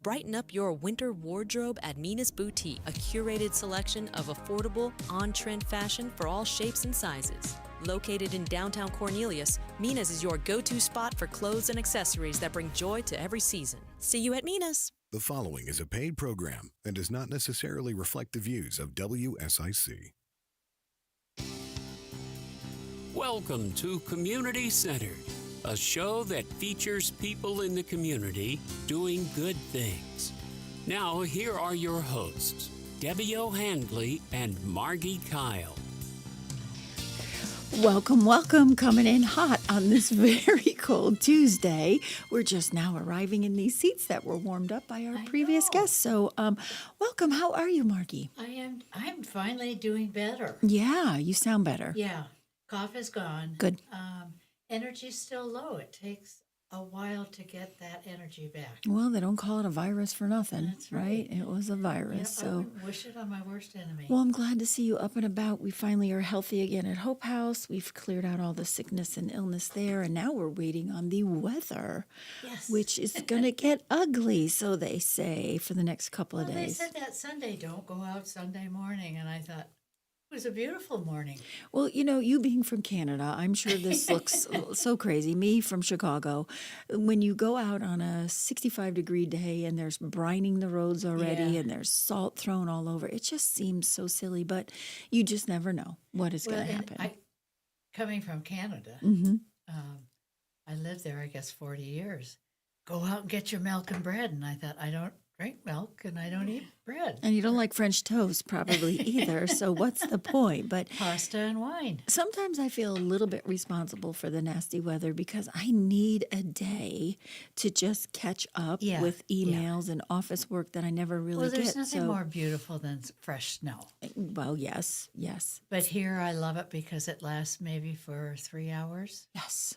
Brighten up your winter wardrobe at Mina's Boutique, a curated selection of affordable, on-trend fashion for all shapes and sizes. Located in downtown Cornelius, Mina's is your go-to spot for clothes and accessories that bring joy to every season. See you at Mina's. The following is a paid program and does not necessarily reflect the views of WSIC. Welcome to Community Centered, a show that features people in the community doing good things. Now, here are your hosts, Debbie O'Handley and Margi Kyle. Welcome, coming in hot on this very cold Tuesday. We're just now arriving in these seats that were warmed up by our previous guests. So, welcome. How are you, Margi? I'm finally doing better. Yeah, you sound better. Yeah, cough is gone. Good. Energy's still low. It takes a while to get that energy back. Well, they don't call it a virus for nothing, That's right. It was a virus. Yeah, I wouldn't wish it on my worst enemy. Well, I'm glad to see you up and about. We finally are healthy again at Hope House. We've cleared out all the sickness and illness there, and now we're waiting on the weather, yes. which is going to get ugly, so they say, for the next couple of They days. said that Sunday, don't go out Sunday morning, and I thought, it was a beautiful morning. Well, you being from Canada, I'm sure this looks so crazy. Me from Chicago, when you go out on a 65-degree day and there's brining the roads already and there's salt thrown all over, it just seems so silly, but you just never know what is going to happen. Coming from Canada, I lived there, I guess, 40 years. Go out and get your milk and bread. And I thought, I don't drink milk and I don't eat bread. And you don't like French toast probably either, so what's the point? But pasta and wine. sometimes I feel a little bit responsible for the nasty weather because I need a day to just catch up with emails and office work that I never really Well, there's get. nothing more beautiful than fresh snow. Well, yes. But here I love it because it lasts maybe for 3 hours. Yes.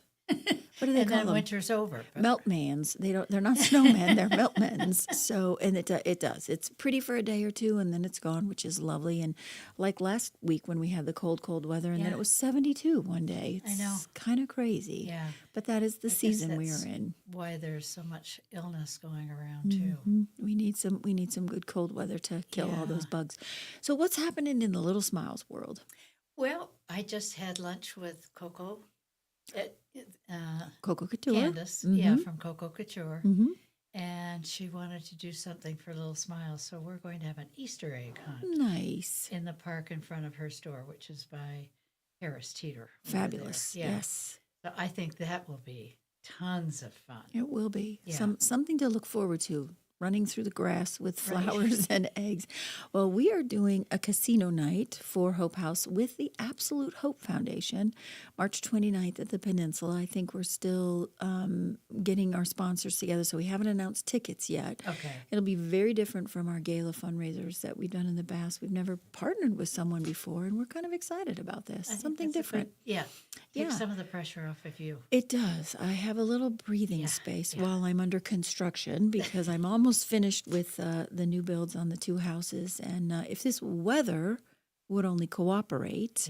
What do they And call then them? winter's over. But Meltmans. They're not snowmen. They're meltmans. So, and it does. It's pretty for a day or two, and then it's gone, which is lovely. And like last week when we had the cold weather, and then it was 72 one day. It's I know. kind of crazy. Yeah. But that is the I guess season we that's are in. why there's so much illness going around too. We need some good cold weather to kill all those bugs. So what's happening in the Little Smiles world? Well, I just had lunch with Coco. Coco Couture. Candace, from Coco Couture. And she wanted to do something for Little Smiles. So we're going to have an Easter egg hunt Nice. in the park in front of her store, which is by Harris Teeter. over Fabulous. there. Yeah. Yes. So I think that will be tons of fun. It will be. Yeah. Something to look forward to. Running through the grass with flowers and eggs. Well, we are doing a casino night for Hope House with the Absolute Hope Foundation, March 29th at the Peninsula. I think we're still getting our sponsors together, so we haven't announced tickets yet. Okay. It'll be very different from our gala fundraisers that we've done in the past. We've never partnered with someone before, and we're kind of excited about this. I think Something that's a different. Take Yeah. some of the pressure off of you. It does. I have a little breathing space while I'm under construction because I'm almost finished with the new builds on the two houses. And if this weather would only cooperate,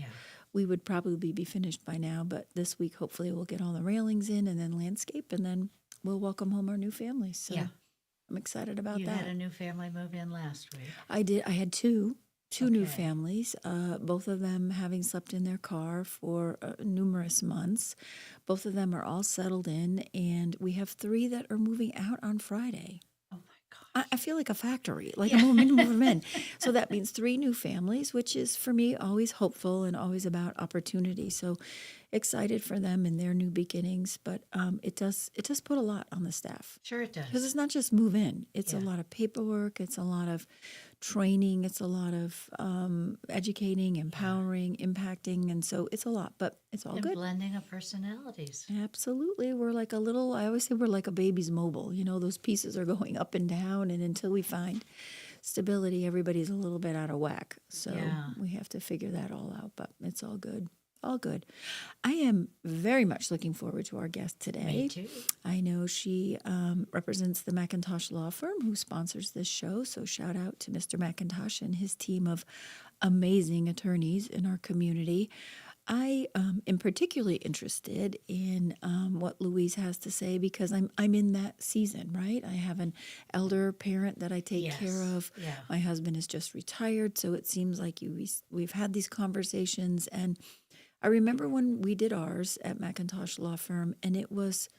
we would probably be finished by now. But this week, hopefully, we'll get all the railings in and then landscape, and then we'll welcome home our new families. So I'm excited about You that. had a new family move in last week. I did. I had two new families, both of them having slept in their car for numerous months. Both of them are all settled in, and we have 3 that are moving out on Friday. Oh, my gosh. I feel like a factory, like I'm moving them in. So that means 3 new families, which is, for me, always hopeful and always about opportunity. So excited for them and their new beginnings, but it does put a lot on the staff. Sure it does. Because it's not just move in. It's a lot of paperwork. It's a lot of training. It's a lot of educating, empowering, impacting. And so it's a lot, but it's all And good. blending of personalities. Absolutely. We're like I always say we're like a baby's mobile. Those pieces are going up and down. And until we find stability, everybody's a little bit out of whack. So we have to figure that all out, but it's all good. All good. I am very much looking forward to our guest today. Me too. I know she represents the McIntosh law firm who sponsors this show. So shout out to Mr. McIntosh and his team of amazing attorneys in our community. I am particularly interested in what Louise has to say because I'm in that season, right? I have an elder parent that I take care of. Yeah. My husband is just retired, so it seems like we've had these conversations. And I remember when we did ours at McIntosh Law Firm, and it was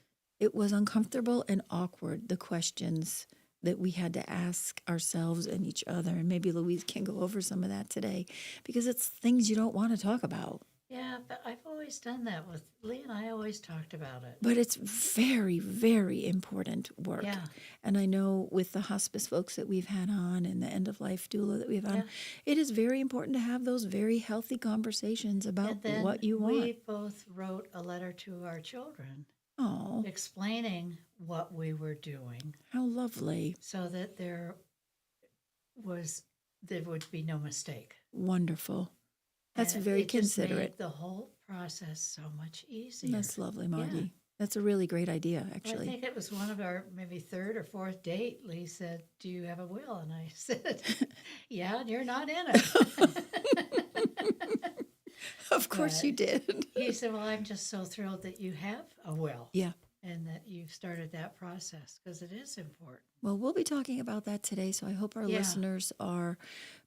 uncomfortable and awkward, the questions that we had to ask ourselves and each other. And maybe Louise can go over some of that today because it's things you don't want to talk about. Yeah, but I've always done that with Lee and I always talked about it. But it's very, very important work. Yeah. And I know with the hospice folks that we've had on and the end-of-life doula that we've had on, Yeah. it is very important to have those very healthy conversations about And then what you want. we both wrote a letter to our children Oh, explaining what we were doing how lovely. so that there would be no mistake. Wonderful. That's And very it just made considerate. the whole process so much easier. That's lovely, Margie. Yeah. That's a really great idea, I actually. think it was one of our maybe third or fourth date. Lee said, "Do you have a will?" And I said, "Yeah, and you're not in it." Of course you did. He said, "Well, I'm just so thrilled that you have a will Yeah. and that you've started that process because it is important." Well, we'll be talking about that today, so I hope our Yeah. listeners are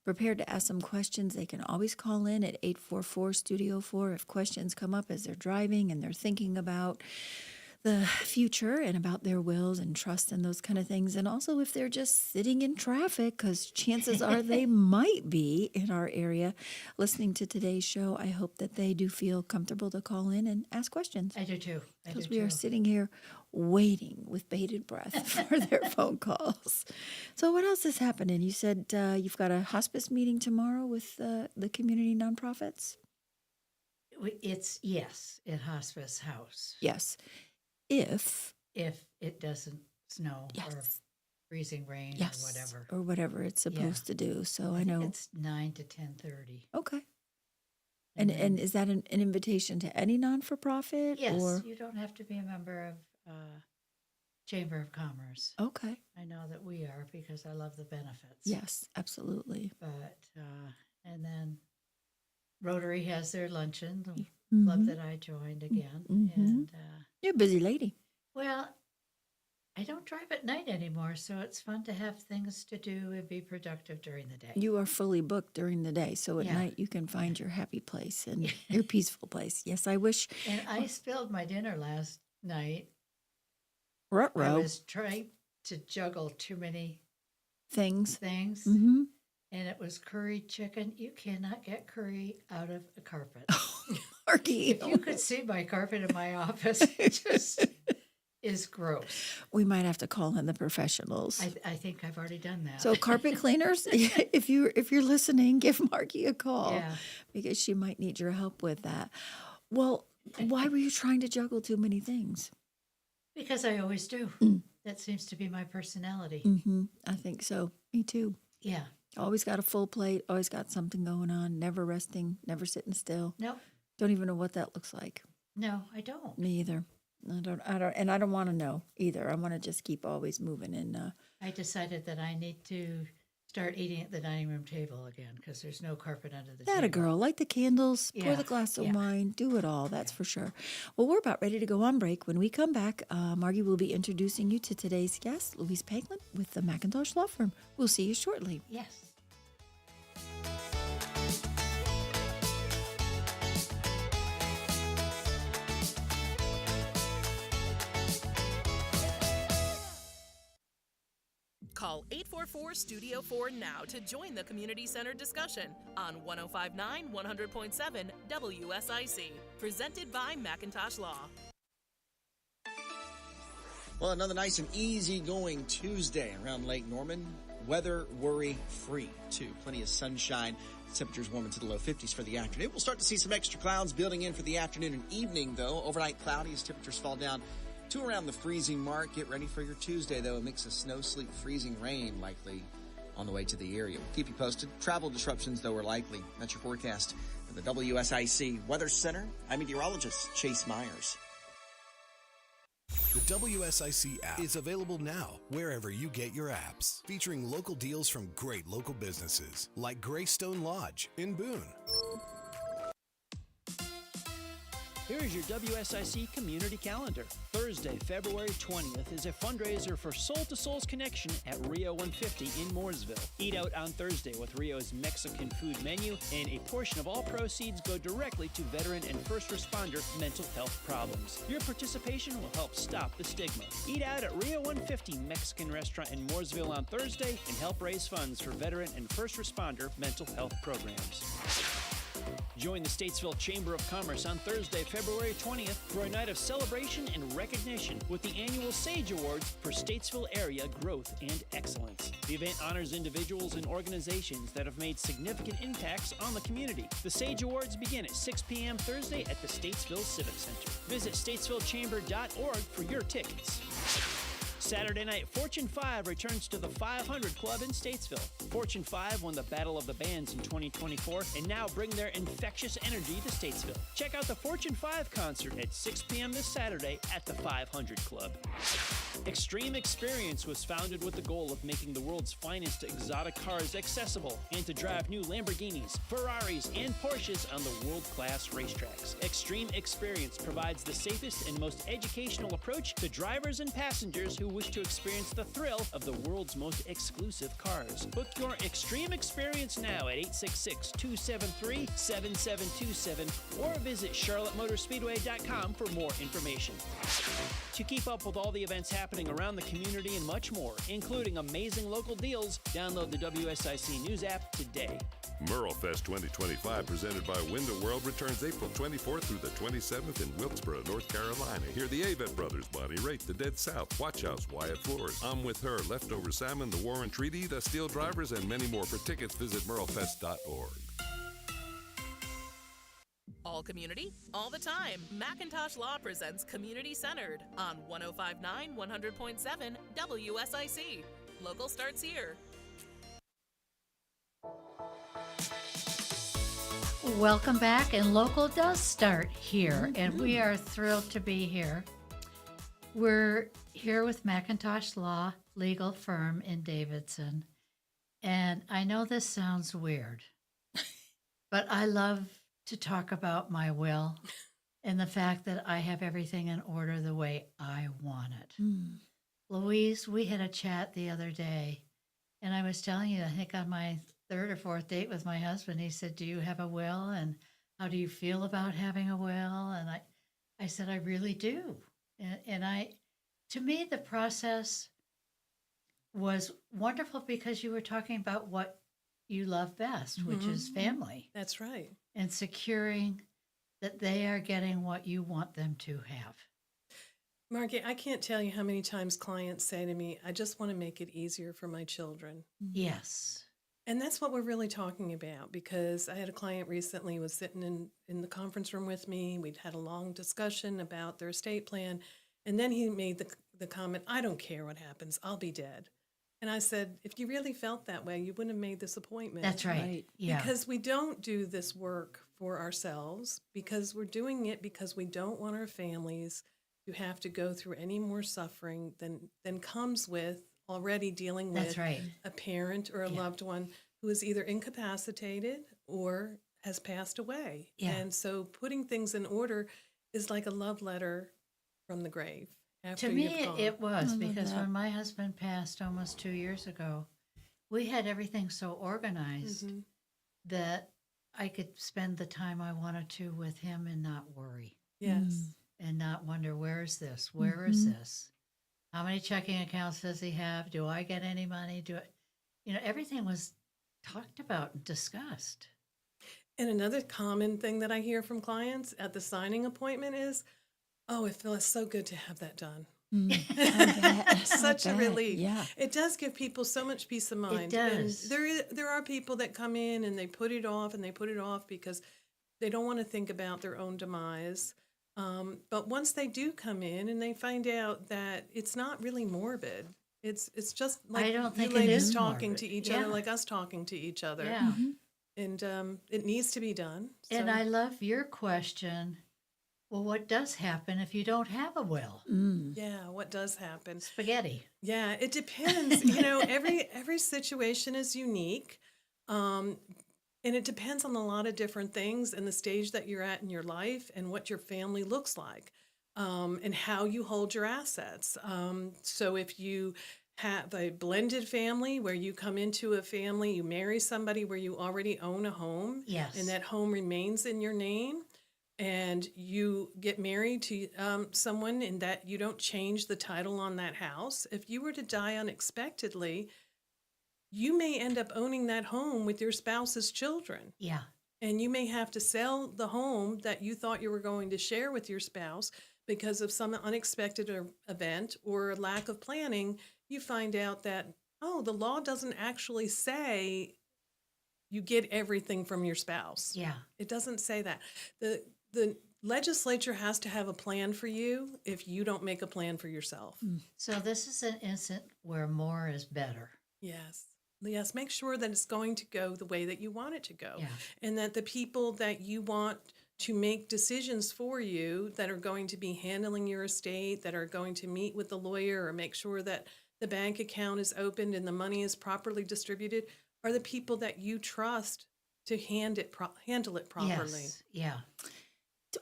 prepared to ask some questions. They can always call in at 844-STUDIO-4 if questions come up as they're driving and they're thinking about the future and about their wills and trust and those kind of things. And also if they're just sitting in traffic, because chances are they might be in our area listening to today's show. I hope that they do feel comfortable to call in and ask questions. I do too. I do Because we are too. sitting here waiting with bated breath for their phone calls. So what else is happening? You said you've got a hospice meeting tomorrow with the community nonprofits? It's yes, at Hospice House Yes. If if it doesn't snow or yes. freezing rain Yes. or whatever. Or whatever it's supposed to do. So I think know. it's 9 to 10:30. Okay. And And then- is that an invitation to any non-for-profit? Yes, Or you don't have to be a member of Chamber of Commerce. okay. I know that we are because I love the benefits. Yes, absolutely. But and then Rotary has their luncheon, the Mhm. club that I joined again. Mhm. And You're a busy lady. well, I don't drive at night anymore, so it's fun to have things to do and be productive during the day. You are fully booked during the day, so at Yeah. night you can find your happy place and your peaceful place. Yes, I wish. And I spilled my dinner last night. I Ruh-roh was trying to juggle too many things. things, Mm-hmm. and it was curried chicken. You cannot get curry out of a carpet. Margie, If you could see my carpet in my office, it just is gross. we might have to call in the professionals. I think I've already done that. So carpet cleaners, if you're listening, give Margie a call Yeah. because she might need your help with that. Well, why were you trying to juggle too many things? Because I always do. That seems to be my personality. Mm-hmm. I think so. Me too. Yeah. Always got a full plate. Always got something going on. Never resting. Never sitting still. No, Don't even know what that looks like. no, I don't. Me either. I don't want to know either. I want to just keep always moving. And I decided that I need to start eating at the dining room table again because there's no carpet under the that a table. girl, light the candles, pour Yeah, the glass of yeah. wine, do it all. That's for sure. Well, we're about ready to go on break. When we come back, Margie will be introducing you to today's guest, Louise Paglen with the McIntosh Law Firm. We'll see you shortly. Yes. Call 844-STUDIO-4 now to join the Community Center discussion on 105.9 100.7 WSIC. Presented by McIntosh Law. Well, another nice and easy-going Tuesday around Lake Norman. Weather worry-free, too. Plenty of sunshine. Temperatures warm into the low 50s for the afternoon. We'll start to see some extra clouds building in for the afternoon and evening, though. Overnight cloudy as temperatures fall down to around the freezing mark. Get ready for your Tuesday, though. A mix of snow, sleet, freezing rain likely on the way to the area. We'll keep you posted. Travel disruptions, though, are likely. That's your forecast from the WSIC Weather Center. I'm meteorologist Chase Myers. The WSIC app is available now wherever you get your apps, featuring local deals from great local businesses like Greystone Lodge in Boone. Here is your WSIC community calendar. Thursday, February 20th is a fundraiser for Soul to Soul's Connection at Rio 150 in Mooresville. Eat out on Thursday with Rio's Mexican food menu, and a portion of all proceeds go directly to veteran and first responder mental health problems. Your participation will help stop the stigma. Eat out at Rio 150 Mexican restaurant in Mooresville on Thursday and help raise funds for veteran and first responder mental health programs. Join the Statesville Chamber of Commerce on Thursday, February 20th for a night of celebration and recognition with the annual SAGE Awards for Statesville area growth and excellence. The event honors individuals and organizations that have made significant impacts on the community. The SAGE Awards begin at 6 p.m. Thursday at the Statesville Civic Center. Visit statesvillechamber.org for your tickets. Saturday night, Fortune 5 returns to the 500 Club in Statesville. Fortune 5 won the Battle of the Bands in 2024 and now bring their infectious energy to Statesville. Check out the Fortune 5 concert at 6 p.m. this Saturday at the 500 Club. Extreme Experience was founded with the goal of making the world's finest exotic cars accessible and to drive new Lamborghinis, Ferraris, and Porsches on the world-class racetracks. Extreme Experience provides the safest and most educational approach to drivers and passengers who wish to experience the thrill of the world's most exclusive cars. Book your Extreme Experience now at 866-273-7727 or visit charlottemotorspeedway.com for more information. To keep up with all the events happening around the community and much more, including amazing local deals, download the WSIC News app today. MerleFest 2025, presented by Window World, returns April 24th through the 27th in Wilkesboro, North Carolina. Hear the Avett Brothers, Bonnie Raitt, The Dead South, Watch House, Wyatt Floors, I'm With Her, Leftover Salmon, The Warren Treaty, The Steel Drivers, and many more. For tickets, visit merlefest.org. All community, all the time. McIntosh Law presents Community Centered on 105.9 100.7 WSIC. Local starts here. Welcome back, and local does start here, and we are thrilled to be here. We're here with McIntosh Law Legal Firm in Davidson, and I know this sounds weird, but I love to talk about my will and the fact that I have everything in order the way I want it. Louise, we had a chat the other day, and I was telling you, I think on my third or fourth date with my husband, he said, "Do you have a will? And how do you feel about having a will?" And I said, "I really do." And to me, the process was wonderful because you were talking about what you love best, which is family. That's right. And securing that they are getting what you want them to have. Margie, I can't tell you how many times clients say to me, "I just want to make it easier for my children." Yes. And that's what we're really talking about, because I had a client recently who was sitting in the conference room with me. We'd had a long discussion about their estate plan. And then he made the comment, "I don't care what happens. I'll be dead." And I said, if you really felt that way, you wouldn't have made this appointment. That's right. Yeah. Because we don't do this work for ourselves, because we're doing it because we don't want our families to have to go through any more suffering than comes with already dealing with That's right. a parent or a loved one who is either incapacitated or has passed away. Yeah. And so putting things in order is like a love letter from the grave. After To me, you've gone. it was, because when my husband passed almost 2 years ago, we had everything so organized that I could spend the time I wanted to with him and not worry. Yes. And not wonder, where is this? Where is this? How many checking accounts does he have? Do I get any money? Everything was talked about and discussed. And another common thing that I hear from clients at the signing appointment is, "Oh, it feels so good to have that done." Such a relief. Yeah. It does give people so much peace of mind. It does. And there are people that come in and they put it off because they don't want to think about their own demise. But once they do come in and they find out that it's not really morbid, it's just like I don't think you it ladies is talking morbid. to each Yeah. other, like us talking to each other. Yeah. And it needs to be done. And So- I love your question. Well, what does happen if you don't have a will? Yeah, what does happen? Spaghetti. Yeah, it depends. Every situation is unique. And And it depends on a lot of different things and the stage that you're at in your life and what your family looks like, and how you hold your assets. So if you have a blended family where you come into a family, you marry somebody where you already own a home, Yes. and that home remains in your name, and you get married to someone and that you don't change the title on that house, if you were to die unexpectedly, you may end up owning that home with your spouse's children. Yeah. And you may have to sell the home that you thought you were going to share with your spouse because of some unexpected event or lack of planning. You find out that, oh, the law doesn't actually say you get everything from your spouse. Yeah. It doesn't say that. The legislature has to have a plan for you if you don't make a plan for yourself. So this is an instance where more is better. Yes. Yes, make sure that it's going to go the way that you want it to go. Yeah. And that the people that you want to make decisions for you, that are going to be handling your estate, that are going to meet with the lawyer or make sure that the bank account is opened and the money is properly distributed, are the people that you trust to handle it properly. Yes. Yeah.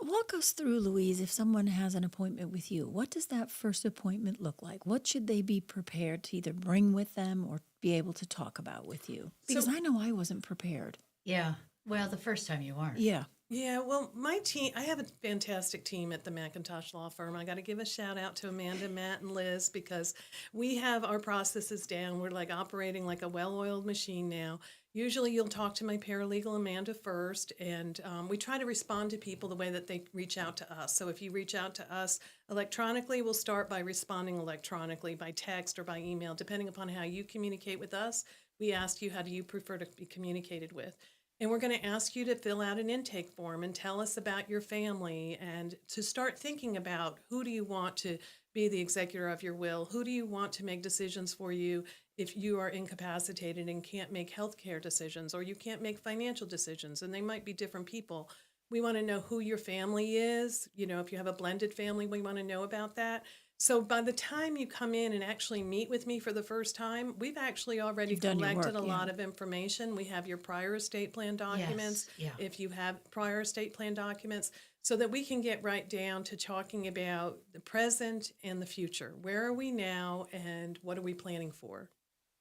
Walk us through, Louise, if someone has an appointment with you, what does that first appointment look like? What should they be prepared to either bring with them or be able to talk about with you? Because I know I wasn't prepared. Yeah. Well, the first time you weren't. Yeah. Yeah, well, my team, I have a fantastic team at the McIntosh Law Firm. I got to give a shout out to Amanda, Matt, and Liz, because we have our processes down. We're like operating like a well-oiled machine now. Usually you'll talk to my paralegal, Amanda, first, and we try to respond to people the way that they reach out to us. So if you reach out to us electronically, we'll start by responding electronically, by text or by email, depending upon how you communicate with us. We ask you, how do you prefer to be communicated with? And we're going to ask you to fill out an intake form and tell us about your family, and to start thinking about, who do you want to be the executor of your will? Who do you want to make decisions for you if you are incapacitated and can't make healthcare decisions, or you can't make financial decisions? And they might be different people. We want to know who your family is. You know, if you have a blended family, we want to know about that. So by the time you come in and actually meet with me for the first time, we've actually already collected a lot of information. We have your prior estate plan documents, if you have prior estate plan documents, so that we can get right down to talking about the present and the future. Where are we now, and what are we planning for?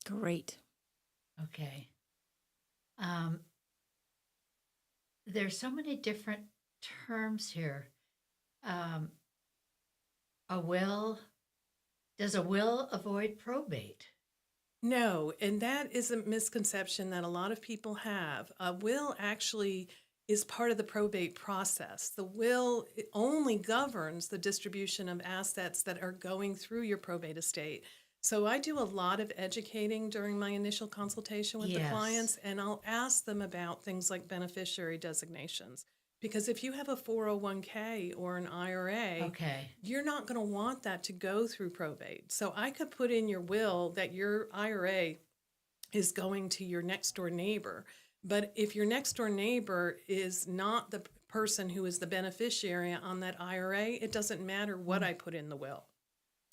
Great. Okay. There's so many different terms here. Does a will avoid probate? No, and that is a misconception that a lot of people have. A will actually is part of the probate process. The will only governs the distribution of assets that are going through your probate estate. So I do a lot of educating during my initial consultation with the clients, and I'll ask them about things like beneficiary designations. Because if you have a 401k or an IRA, you're not going to want that to go through probate. So I could put in your will that your IRA is going to your next door neighbor. But if your next door neighbor is not the person who is the beneficiary on that IRA, it doesn't matter what I put in the will.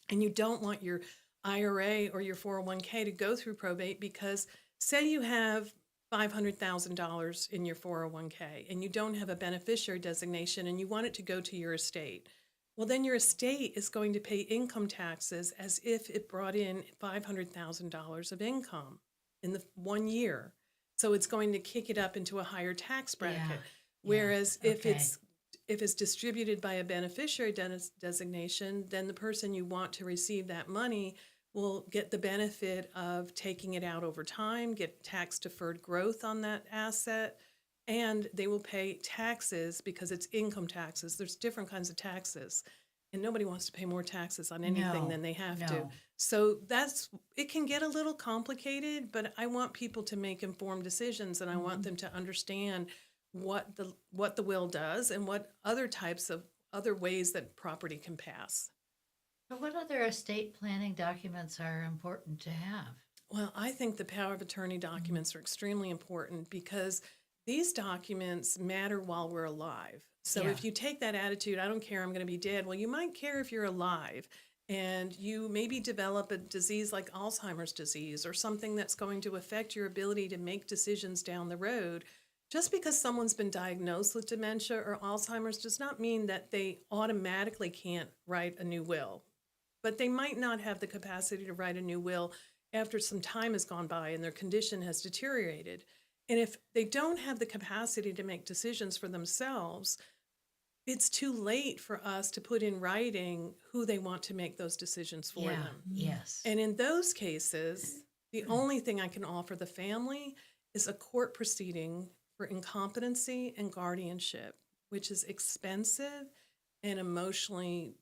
And you don't want your IRA or your 401k to go through probate, because say you have $500,000 in your 401k and you don't have a beneficiary designation and you want it to go to your estate. Well, then your estate is going to pay income taxes as if it brought in $500,000 of income in the 1 year. So it's going to kick it up into a higher tax bracket. Whereas if it's distributed by a beneficiary designation, then the person you want to receive that money will get the benefit of taking it out over time, get tax-deferred growth on that asset, and they will pay taxes because it's income taxes. There's different kinds of taxes, and nobody wants to pay more taxes on anything than they have to. So it can get a little complicated, but I want people to make informed decisions, and I want them to understand what the will does and what other ways that property can pass. But what other estate planning documents are important to have? Well, I think the power of attorney documents are extremely important, because these documents matter while we're alive. So if you take that attitude, I don't care, I'm going to be dead. Well, you might care if you're alive and you maybe develop a disease like Alzheimer's disease or something that's going to affect your ability to make decisions down the road. Just because someone's been diagnosed with dementia or Alzheimer's does not mean that they automatically can't write a new will. But they might not have the capacity to write a new will after some time has gone by and their condition has deteriorated. And if they don't have the capacity to make decisions for themselves, it's too late for us to put in writing who they want to make those decisions for them. Yes. And in those cases, the only thing I can offer the family is a court proceeding for incompetency and guardianship, which is expensive and emotionally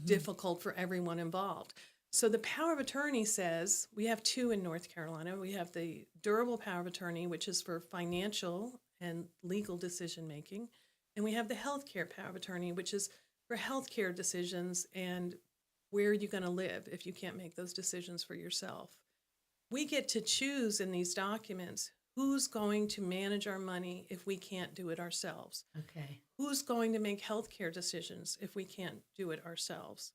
difficult for everyone involved. So the power of attorney says, we have two in North Carolina. We have the durable power of attorney, which is for financial and legal decision making. And we have the healthcare power of attorney, which is for healthcare decisions and where you're going to live if you can't make those decisions for yourself. We get to choose in these documents who's going to manage our money if we can't do it ourselves. Okay. Who's going to make healthcare decisions if we can't do it ourselves?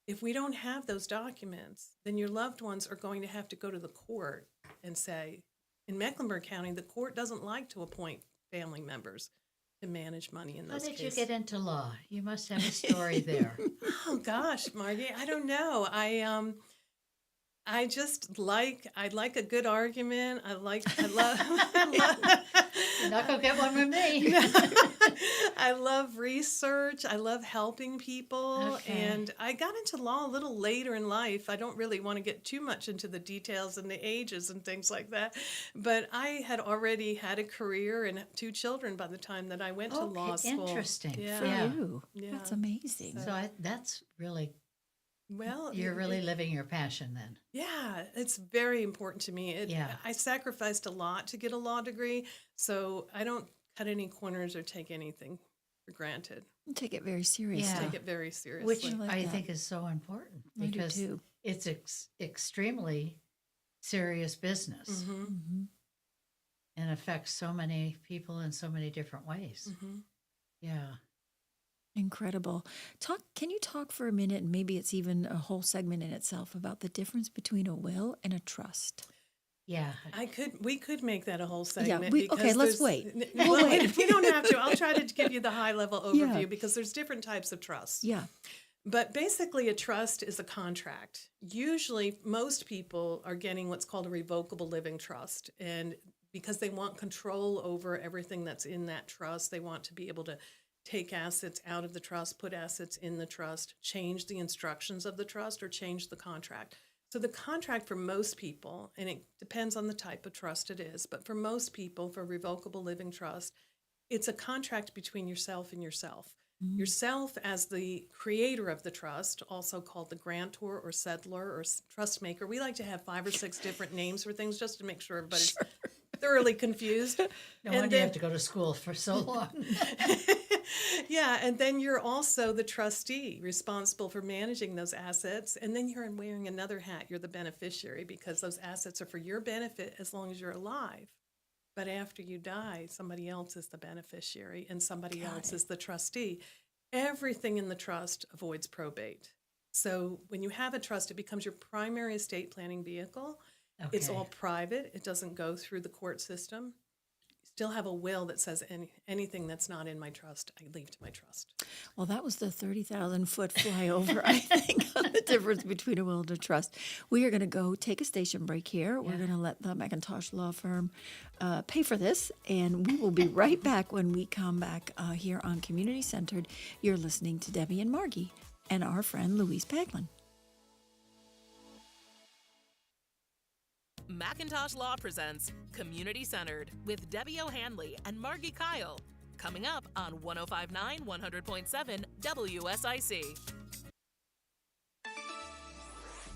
If we don't have those documents, then your loved ones are going to have to go to the court and say, in Mecklenburg County, the court doesn't like to appoint family members to manage money in How those did cases. you get into law? You must have a story there. Oh gosh, Margie, I don't know. I just like a good argument. I love You're not going to get one with me. I love research. I love helping people. Okay. And I got into law a little later in life. I don't really want to get too much into the details and the ages and things like that. But I had already had a career and 2 children by the time that I went to law school. Interesting. Yeah. For Yeah. you. Yeah. That's amazing. So that's really, Well, you're really living your passion then. Yeah, it's very important to me. Yeah. I sacrificed a lot to get a law degree, so I don't cut any corners or take anything for granted. You take it very seriously. Yeah. Take it very seriously. Which I like I that. think is so important I do because too. it's extremely serious business Mhm. and affects so many people in so many different ways. Mhm. Yeah. Incredible. Can you talk for a minute, and maybe it's even a whole segment in itself, about the difference between a will and a trust? Yeah. We could make that a whole segment. okay, because let's there's- wait. Well, we don't have to. I'll try to give you the high level overview Yeah. because there's different types of trusts. Yeah. But basically, a trust is a contract. Usually, most people are getting what's called a revocable living trust. And because they want control over everything that's in that trust, they want to be able to take assets out of the trust, put assets in the trust, change the instructions of the trust, or change the contract. So the contract for most people, and it depends on the type of trust it is, but for most people, for revocable living trust, it's a contract between yourself and yourself. Yourself as the creator of the trust, also called the grantor or settler or trust maker. We like to have 5 or 6 different names for things just to make sure everybody's thoroughly confused. No wonder you have to go to school for so long. Yeah, and then you're also the trustee responsible for managing those assets. And then you're wearing another hat. You're the beneficiary because those assets are for your benefit as long as you're alive. But after you die, somebody else is the beneficiary and somebody else is the trustee. Everything in the trust avoids probate. So when you have a trust, it becomes your primary estate planning vehicle. It's Okay. all private. It doesn't go through the court system. Still have a will that says anything that's not in my trust, I leave to my trust. Well, that was the 30,000-foot flyover, I think, on the difference between a will and a trust. We are going to go take a station break here. We're going to let the McIntosh law firm pay for this, and we will be right back when we come back here on Community Centered. You're listening to Debbie and Margie and our friend Louise Paglen. McIntosh Law presents Community Centered with Debbie O'Hanley and Margi Kyle. Coming up on 105.9 100.7 WSIC.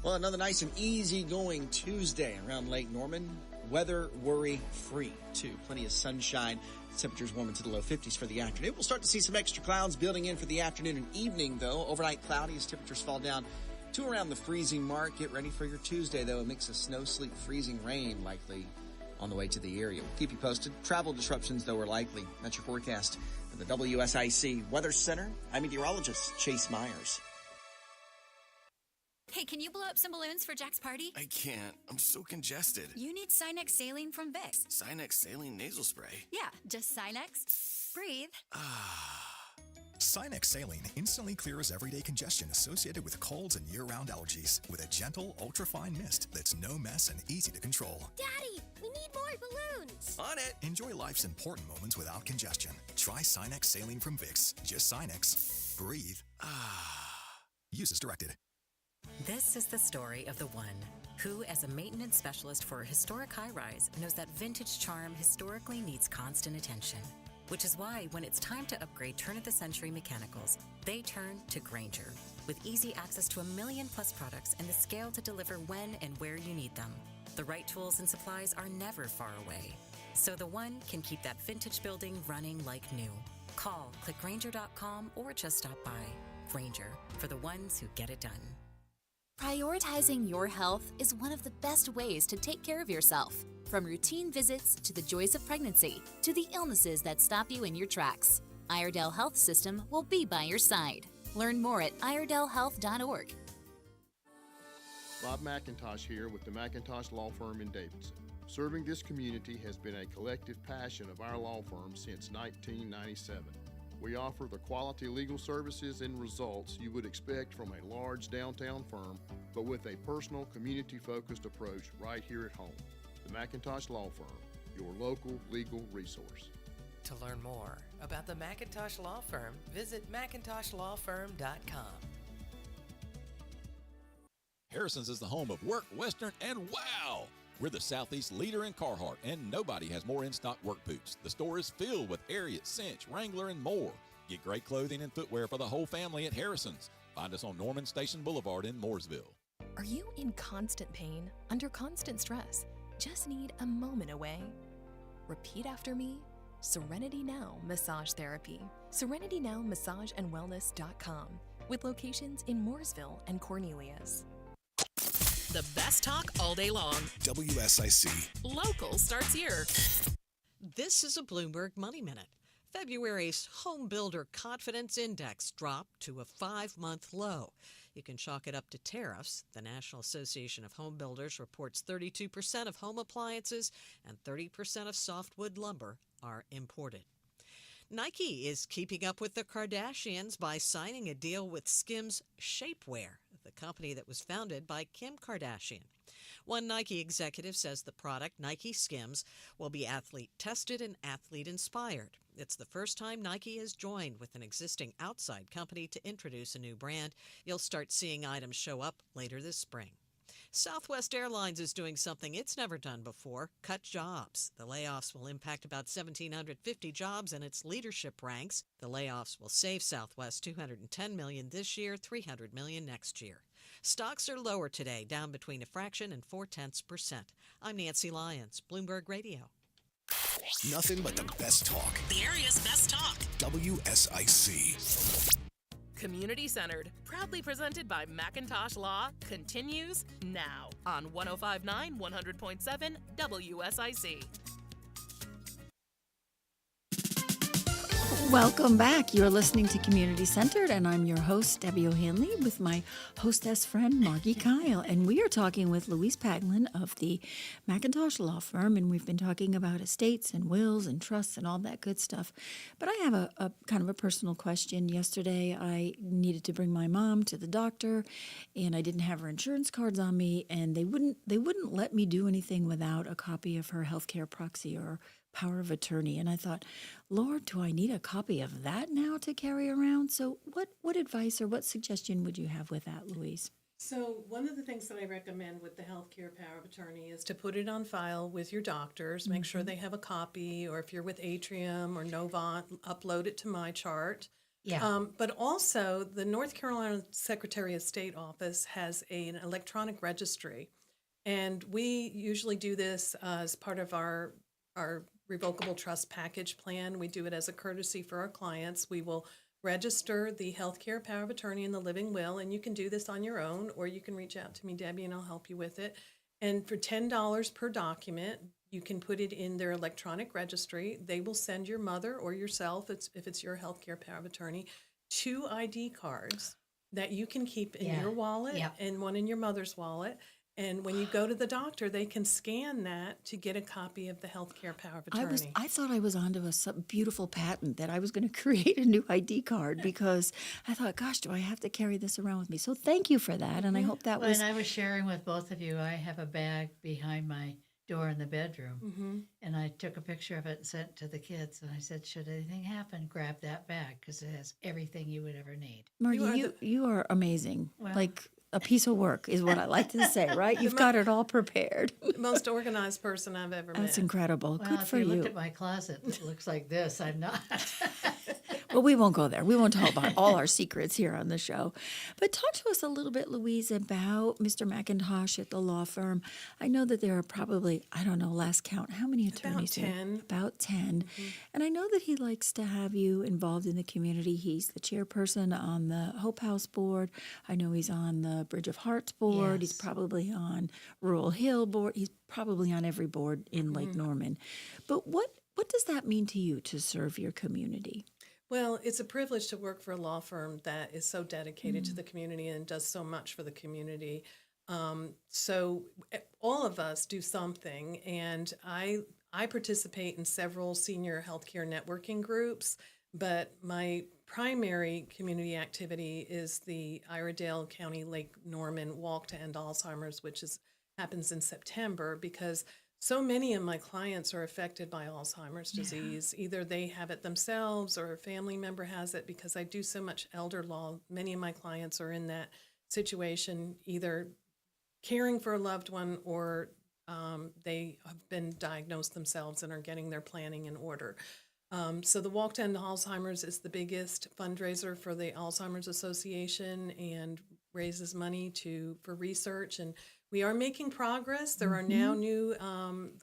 Well, another nice and easy-going Tuesday around Lake Norman. Weather worry-free, too. Plenty of sunshine. Temperatures warm into the low 50s for the afternoon. We'll start to see some extra clouds building in for the afternoon and evening, though. Overnight cloudy as temperatures fall down to around the freezing mark. Get ready for your Tuesday, though. A mix of snow, sleet, freezing rain likely on the way to the area. We'll keep you posted. Travel disruptions, though, are likely. That's your forecast for the WSIC Weather Center. I'm meteorologist Chase Myers. Hey, can you blow up some balloons for Jack's party? I can't. I'm so congested. You need Sinex Saline from Vicks. Sinex Saline Nasal Spray. Yeah, just Sinex. Breathe. Sinex Saline instantly clears everyday congestion associated with colds and year-round allergies with a gentle, ultra-fine mist that's no mess and easy to control. Daddy, we need more balloons. On it. Enjoy life's important moments without congestion. Try Sinex Saline from Vicks. Just Sinex. Breathe. Use as directed. This is the story of the one who, as a maintenance specialist for a historic high-rise, knows that vintage charm historically needs constant attention. Which is why when it's time to upgrade turn-of-the-century mechanicals, they turn to Grainger. With easy access to 1 million-plus products and the scale to deliver when and where you need them. The right tools and supplies are never far away. So the one can keep that vintage building running like new. Call, click Grainger.com, or just stop by. Grainger, for the ones who get it done. Prioritizing your health is one of the best ways to take care of yourself. From routine visits to the joys of pregnancy to the illnesses that stop you in your tracks, Iredell Health System will be by your side. Learn more at iredellhealth.org. Bob McIntosh here with the McIntosh Law Firm in Davidson. Serving this community has been a collective passion of our law firm since 1997. We offer the quality legal services and results you would expect from a large downtown firm, but with a personal, community-focused approach right here at home. The McIntosh Law Firm, your local legal resource. To learn more about the McIntosh Law Firm, visit McIntoshlawfirm.com. Harrison's is the home of work, western, and wow! We're the Southeast leader in Carhartt, and nobody has more in-stock work boots. The store is filled with Harriet, Cinch, Wrangler, and more. Get great clothing and footwear for the whole family at Harrison's. Find us on Norman Station Boulevard in Mooresville. Are you in constant pain, under constant stress? Just need a moment away? Repeat after me. Serenity Now Massage Therapy. SerenityNowMassageAndWellness.com with locations in Mooresville and Cornelius. The best talk all day long. WSIC. Local starts here. This is a Bloomberg Money Minute. February's Home Builder Confidence Index dropped to a 5-month low. You can chalk it up to tariffs. The National Association of Home Builders reports 32% of home appliances and 30% of softwood lumber are imported. Nike is keeping up with the Kardashians by signing a deal with Skims Shapewear, the company that was founded by Kim Kardashian. One Nike executive says the product, Nike Skims, will be athlete-tested and athlete-inspired. It's the first time Nike has joined with an existing outside company to introduce a new brand. You'll start seeing items show up later this spring. Southwest Airlines is doing something it's never done before, cut jobs. The layoffs will impact about 1,750 jobs in its leadership ranks. The layoffs will save Southwest $210 million this year, $300 million next year. Stocks are lower today, down between a fraction and 0.4%. I'm Nancy Lyons, Bloomberg Radio. Nothing but the best talk. The area's best talk. WSIC. Community-centered, proudly presented by McIntosh Law, continues now on 105.9, 100.7 WSIC. Welcome back. You're listening to Community Centered, and I'm your host, Debbie O'Hanley, with my hostess friend, Margi Kyle. And we are talking with Louise Paglen of the McIntosh Law Firm, and we've been talking about estates and wills and trusts and all that good stuff. But I have a kind of a personal question. Yesterday, I needed to bring my mom to the doctor, and I didn't have her insurance cards on me, and they wouldn't let me do anything without a copy of her healthcare proxy or power of attorney. And I thought, Lord, do I need a copy of that now to carry around? So what advice or what suggestion would you have with that, Louise? So one of the things that I recommend with the healthcare power of attorney is to put it on file with your doctors, make sure they have a copy, or if you're with Atrium or Novant, upload it to my chart. Yeah. But also the North Carolina Secretary of State office has an electronic registry. And we usually do this as part of our revocable trust package plan. We do it as a courtesy for our clients. We will register the healthcare power of attorney and the living will, and you can do this on your own, or you can reach out to me, Debbie, and I'll help you with it. And for $10 per document, you can put it in their electronic registry. They will send your mother or yourself, if it's your healthcare power of attorney, 2 ID cards. that you can keep in Yeah. your wallet Yep. and one in your mother's wallet. And when you go to the doctor, they can scan that to get a copy of the healthcare power of attorney. I thought I was onto some beautiful patent that I was going to create a new ID card because I thought, gosh, do I have to carry this around with me? So thank you for that, and I hope that When was. I was sharing with both of you, I have a bag behind my door in the bedroom, and I took a picture of it and sent it to the kids. And I said, should anything happen, grab that bag because it has everything you would ever need. Margie, you are amazing. Well- Like a piece of work is what I like to say, right? You've got it all prepared. The most organized person I've ever met. That's incredible. Well, Good if for you you. looked at my closet, it looks like this. I'm not. Well, we won't go there. We won't talk about all our secrets here on the show. But talk to us a little bit, Louise, about Mr. McIntosh at the law firm. I know that there are probably, I don't know, last count, how many attorneys About there? 10. About 10. And I know that he likes to have you involved in the community. He's the chairperson on the Hope House board. I know he's on the Bridge of Hearts board. He's Yes. probably on Rural Hill board. He's probably on every board in Lake Norman. But what does that mean to you to serve your community? Well, it's a privilege to work for a law firm that is so dedicated to the community and does so much for the community. So all of us do something, and I participate in several senior healthcare networking groups, but my primary community activity is the Iredell County Lake Norman Walk to End Alzheimer's, which happens in September because so many of my clients are affected by Alzheimer's disease. Either they have it themselves or a family member has it because I do so much elder law. Many of my clients are in that situation, either caring for a loved one or they have been diagnosed themselves and are getting their planning in order. So the Walk to End Alzheimer's is the biggest fundraiser for the Alzheimer's Association and raises money for research, and we are making progress. There are now new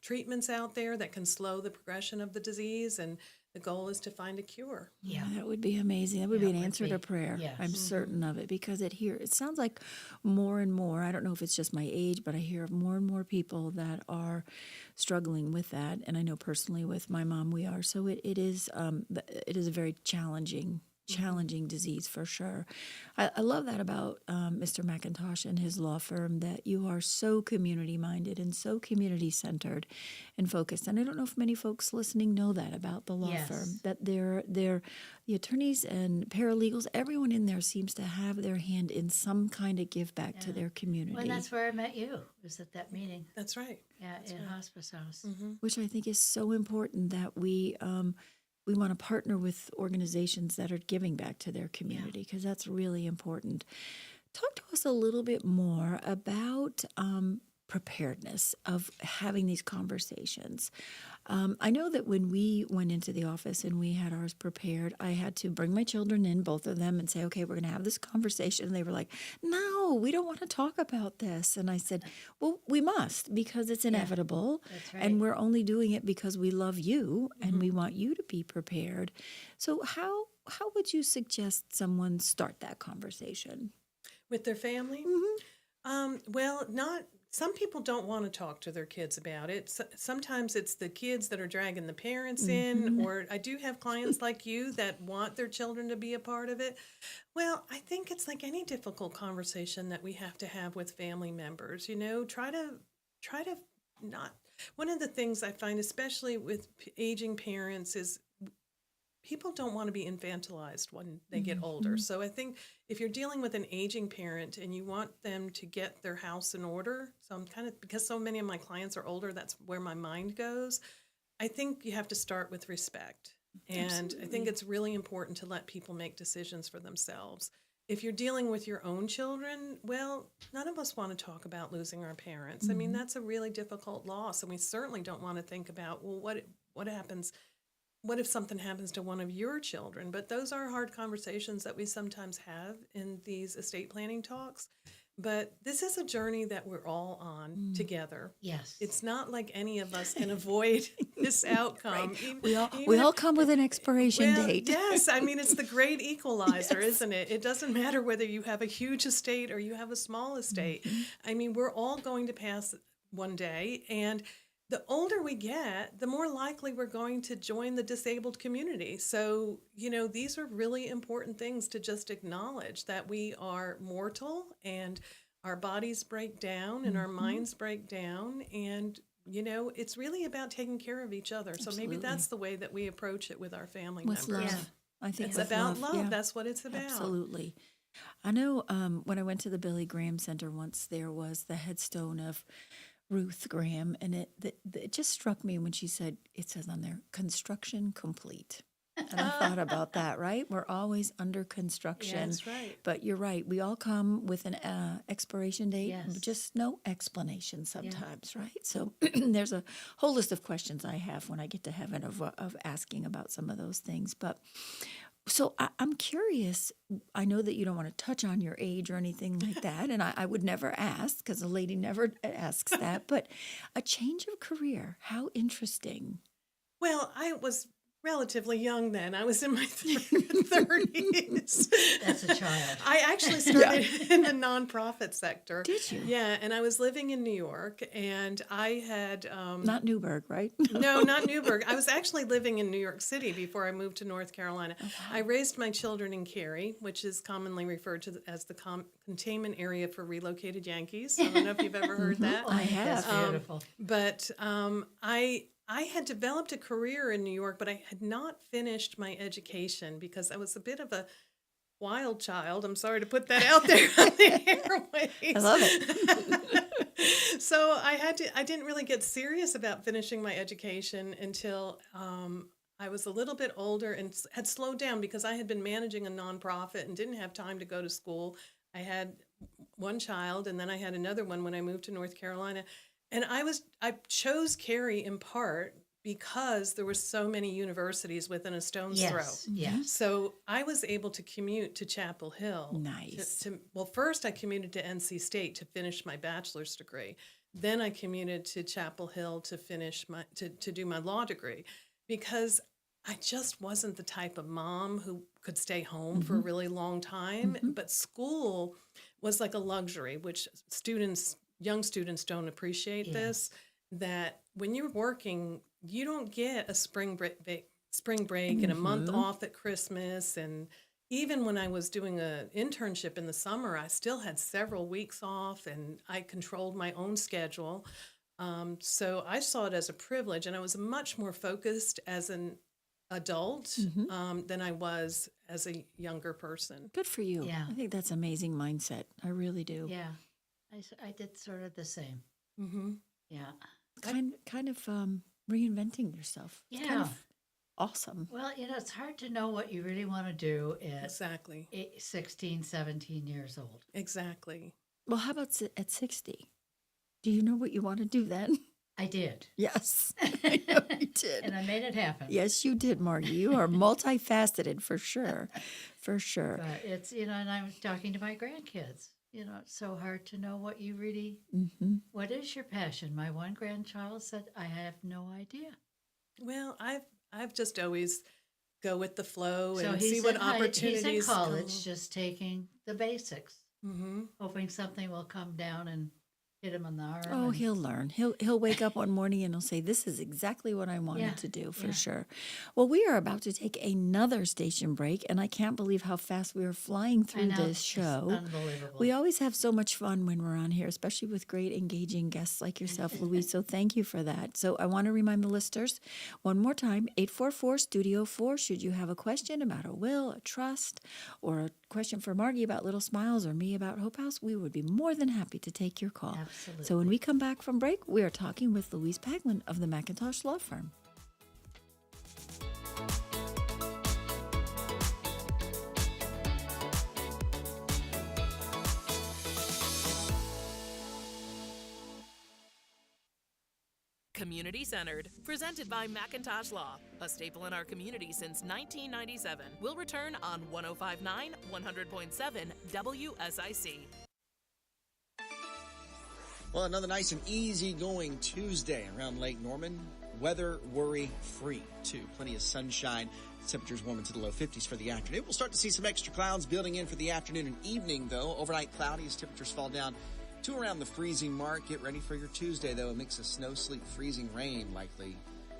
treatments out there that can slow the progression of the disease, and the goal is to find a cure. Yeah, that would be amazing. That would Yeah, be an it would answer to be. prayer. Yes. I'm certain of it because it sounds like more and more. I don't know if it's just my age, but I hear of more and more people that are struggling with that. And I know personally with my mom, we are. So it is a very challenging disease for sure. I love that about Mr. McIntosh and his law firm, that you are so community minded and so community centered and focused. And I don't know if many folks listening know that about the law Yes. firm, that they're the attorneys and paralegals, everyone in there seems to have their hand in some kind of give back to their community. Well, that's where I met you, was at that meeting. That's right. Yeah, in Hospice House. Which I think is so important that we want to partner with organizations that are giving back to their community because that's really important. Talk to us a little bit more about preparedness of having these conversations. I know that when we went into the office and we had ours prepared, I had to bring my children in, both of them, and say, okay, we're going to have this conversation. And they were like, no, we don't want to talk about this. And I said, well, we must because it's inevitable. That's right. And we're only doing it because we love you and we want you to be prepared. So how would you suggest someone start that conversation? With their family? Some people don't want to talk to their kids about it. Sometimes it's the kids that are dragging the parents in, or I do have clients like you that want their children to be a part of it. Well, I think it's like any difficult conversation that we have to have with family members. Try to not. One of the things I find, especially with aging parents, is people don't want to be infantilized when they get older. So I think if you're dealing with an aging parent and you want them to get their house in order, because so many of my clients are older, that's where my mind goes. I think you have to start with respect. And I think it's really important to let people make decisions for themselves. If you're dealing with your own children, well, none of us want to talk about losing our parents. I mean, that's a really difficult loss. And we certainly don't want to think about, well, what happens? What if something happens to one of your children? But those are hard conversations that we sometimes have in these estate planning talks. But this is a journey that we're all on together. Yes. It's not like any of us can avoid this outcome. Right. We all come with an expiration date. Yes. I mean, it's the great equalizer, isn't it? It doesn't matter whether you have a huge estate or you have a small estate. I mean, we're all going to pass one day. And the older we get, the more likely we're going to join the disabled community. So, these are really important things to just acknowledge, that we are mortal and our bodies break down and our minds break down. And, it's really about taking care of each other. So maybe that's the way that we approach it with our family members. Love. Yeah. I think it's with about love. Yeah. That's what it's about. Absolutely. I know when I went to the Billy Graham Center once, there was the headstone of Ruth Graham, and it just struck me when she said, it says on there, construction complete. And I thought about that, right? We're always under construction. Yeah, that's right. But you're right. We all come with an expiration date, Yes. just no explanation sometimes, right? So there's a whole list of questions I have when I get to heaven of asking about some of those things. But so I'm curious. I know that you don't want to touch on your age or anything like that, and I would never ask because a lady never asks that. But a change of career, how interesting. Well, I was relatively young then. I was in my 30s. That's a child. I actually started in the nonprofit sector. Did you? Yeah, and I was living in New York, and I had... Not Newburgh, right? No, not Newburgh. I was actually living in New York City before I moved to North Carolina. Oh, wow. I raised my children in Cary, which is commonly referred to as the containment area for relocated Yankees. I don't know if you've ever heard that. I have. That's beautiful. But I had developed a career in New York, but I had not finished my education because I was a bit of a wild child. I'm sorry to put that out there on the airwaves. I love it. So I didn't really get serious about finishing my education until I was a little bit older and had slowed down because I had been managing a nonprofit and didn't have time to go to school. I had one child, and then I had another one when I moved to North Carolina. And I chose Cary in part because there were so many universities within a stone's throw. Yes. So I was able to commute to Chapel Hill. Nice. Well, first I commuted to NC State to finish my bachelor's degree. Then I commuted to Chapel Hill to finish to do my law degree, because I just wasn't the type of mom who could stay home for a really long time. But school was like a luxury, which young students don't appreciate this, that when you're working, you don't get a spring break and a month off at Christmas. And even when I was doing an internship in the summer, I still had several weeks off, and I controlled my own schedule. So I saw it as a privilege, and I was much more focused as an adult than I was as a younger person. Good for you. Yeah. I think that's amazing mindset. I really do. Yeah. I did sort of the same. Mm-hmm. Yeah. Kind of reinventing yourself. It's Yeah. kind of awesome. Well, it's hard to know what you really want to do at Exactly. 16, 17 years old. Exactly. Well, how about at 60? Do you know what you want to do then? I did. Yes, I know you did. And I made it happen. Yes, you did, Margie. You are multifaceted for sure. For sure. But it's, and I'm talking to my grandkids. It's so hard to know what you really, what is your passion? My one grandchild said, I have no idea. Well, I've just always go with the flow So and he's see what in opportunities He's in college, come. just taking the basics, hoping something will come down and hit him on the arm. Oh, he'll learn. He'll wake up one morning and he'll say, this is exactly what I wanted to do, for sure. Well, we are about to take another station break, and I can't believe how fast we are flying through this show. It's unbelievable. We always have so much fun when we're on here, especially with great, engaging guests like yourself, Louise. So thank you for that. So I want to remind the listeners one more time, 844-STUDIO-4, should you have a question about a will, a trust, or a question for Margie about Little Smiles or me about Hope House, we would be more than happy to take your call. Absolutely. So when we come back from break, we are talking with Louise Paglen of the McIntosh Law Firm. Community Centered, presented by McIntosh Law, a staple in our community since 1997. We'll return on 105.9, 100.7 WSIC. Well, another nice and easy-going Tuesday around Lake Norman. Weather worry-free, too. Plenty of sunshine. Temperatures warm into the low 50s for the afternoon. We'll start to see some extra clouds building in for the afternoon and evening, though. Overnight cloudy as temperatures fall down to around the freezing mark. Get ready for your Tuesday, though. A mix of snow, sleet, freezing rain likely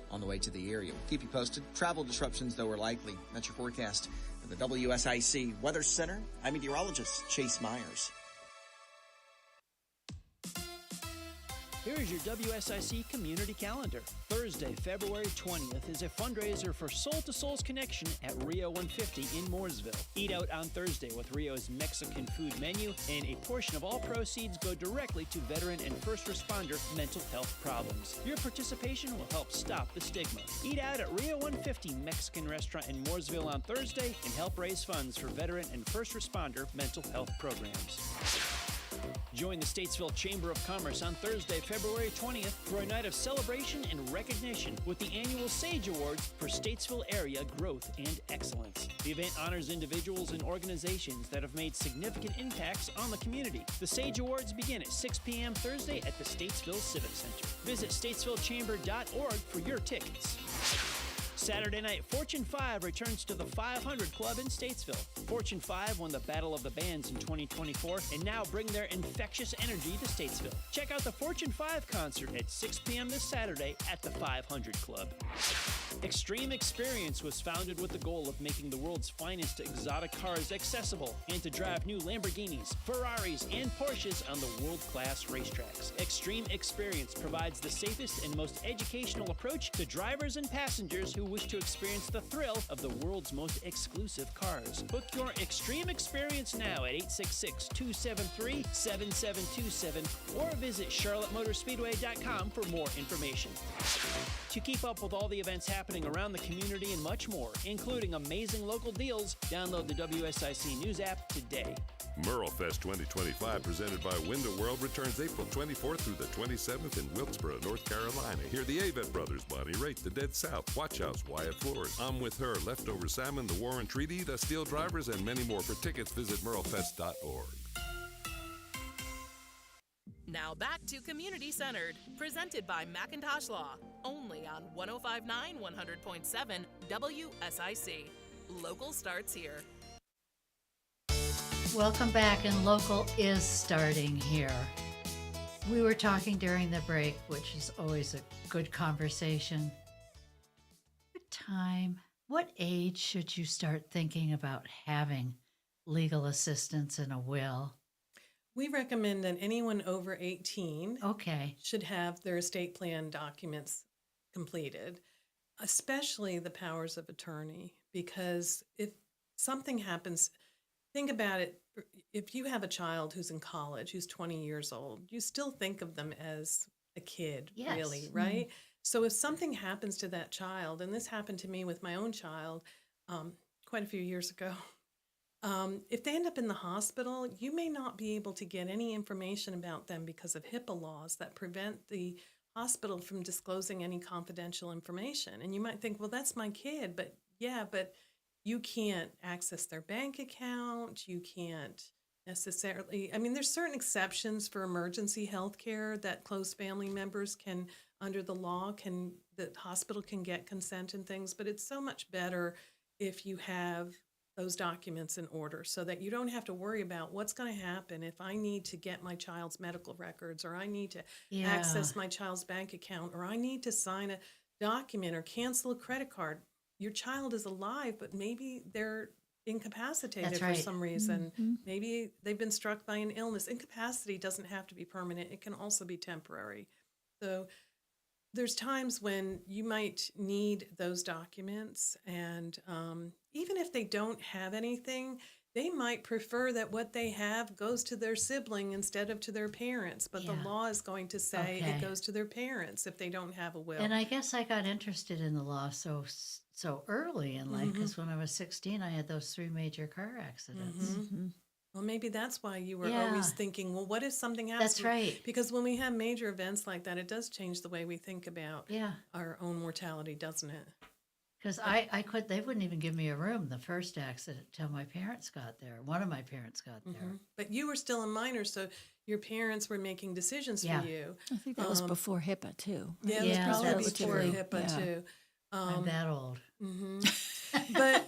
on the way to the area. We'll keep you posted. Travel disruptions, though, are likely. That's your forecast at the WSIC Weather Center. I'm meteorologist Chase Myers. Here is your WSIC community calendar. Thursday, February 20th is a fundraiser for Soul to Soul's Connection at Rio 150 in Mooresville. Eat out on Thursday with Rio's Mexican food menu, and a portion of all proceeds go directly to veteran and first responder mental health problems. Your participation will help stop the stigma. Eat out at Rio 150 Mexican Restaurant in Mooresville on Thursday and help raise funds for veteran and first responder mental health programs. Join the Statesville Chamber of Commerce on Thursday, February 20th for a night of celebration and recognition with the annual SAGE Awards for Statesville area growth and excellence. The event honors individuals and organizations that have made significant impacts on the community. The SAGE Awards begin at 6 p.m. Thursday at the Statesville Civic Center. Visit statesvillechamber.org for your tickets. Saturday night, Fortune 5 returns to the 500 Club in Statesville. Fortune 5 won the Battle of the Bands in 2024 and now bring their infectious energy to Statesville. Check out the Fortune 5 concert at 6 p.m. this Saturday at the 500 Club. Extreme Experience was founded with the goal of making the world's finest exotic cars accessible and to drive new Lamborghinis, Ferraris, and Porsches on the world-class racetracks. Extreme Experience provides the safest and most educational approach to drivers and passengers who wish to experience the thrill of the world's most exclusive cars. Book your Extreme Experience now at 866-273-7727 or visit charlottemotorspeedway.com for more information. To keep up with all the events happening around the community and much more, including amazing local deals, download the WSIC News app today. Merlefest 2025, presented by Window World, returns April 24th through the 27th in Wilkesboro, North Carolina. Hear the Avett Brothers, Bonnie Raitt, The Dead South, Watch House, Wyatt Flores, I'm With Her, Leftover Salmon, The Warren Treaty, The Steel Drivers, and many more. For tickets, visit merlefest.org. Now back to Community Centered, presented by McIntosh Law, only on 105.9 100.7 WSIC. Local starts here. Welcome back, and Local is starting here. We were talking during the break, which is always a good conversation. What time, what age should you start thinking about having legal assistance in a will? We recommend that anyone over 18 should have their estate plan documents completed, especially the powers of attorney, because if something happens, think about it. If you have a child who's in college, who's 20 years old, you still think of them as a kid, really, right? So if something happens to that child, and this happened to me with my own child quite a few years ago, if they end up in the hospital, you may not be able to get any information about them because of HIPAA laws that prevent the hospital from disclosing any confidential information. And you might think, well, that's my kid, but you can't access their bank account. You can't necessarily, there's certain exceptions for emergency health care that close family members can, under the law, the hospital can get consent and things, but it's so much better if you have those documents in order so that you don't have to worry about what's going to happen if I need to get my child's medical records, or I need to access my child's bank account, or I need to sign a document or cancel a credit card. Your child is alive, but maybe they're incapacitated for some reason. Mm-hmm. Maybe they've been struck by an illness. Incapacity doesn't have to be permanent. It can also be temporary. So there's times when you might need those documents, and even if they don't have anything, they might prefer that what they have goes to their sibling instead of to their parents. But the law is going to say it goes to their parents if they don't have a will. And I guess I got interested in the law so early in life, because when I was 16, I had those 3 major car accidents. Mm-hmm. Well, maybe that's why you were always thinking, well, what if something happens? That's right. Because when we have major events like that, it does change the way we think about our own mortality, doesn't it? Because they wouldn't even give me a room the first accident till my parents got there. One of my parents got there. But you were still a minor, so your parents were making decisions for you. I think that was before HIPAA, too. Yeah, it was probably before HIPAA, too. I'm that old. Mm-hmm. But,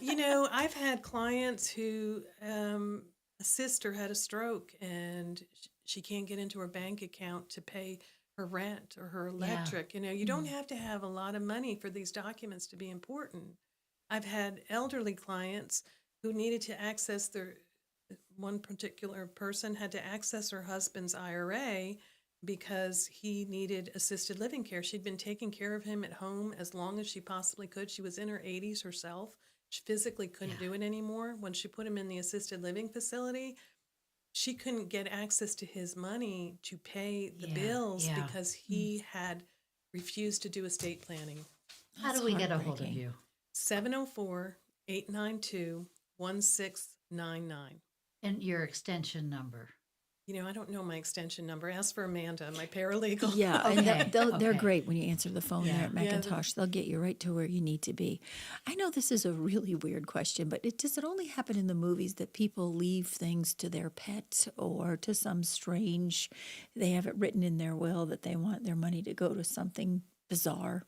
I've had clients who, a sister had a stroke, and she can't get into her bank account to pay her rent or her electric. You know, you don't have to have a lot of money for these documents to be important. I've had elderly clients who needed to access one particular person had to access her husband's IRA because he needed assisted living care. She'd been taking care of him at home as long as she possibly could. She was in her 80s herself. She physically couldn't do it anymore. When she put him in the assisted living facility, she couldn't get access to his money to pay the bills because he had refused to do estate planning. How do we get a hold of you? 704-892-1699. And your extension number. You know, I don't know my extension number. Ask for Amanda, my paralegal. Yeah, and they're great when you answer the phone there at McIntosh. They'll get you right to where you need to be. I know this is a really weird question, but does it only happen in the movies that people leave things to their pet or to some strange, they have it written in their will that they want their money to go to something bizarre?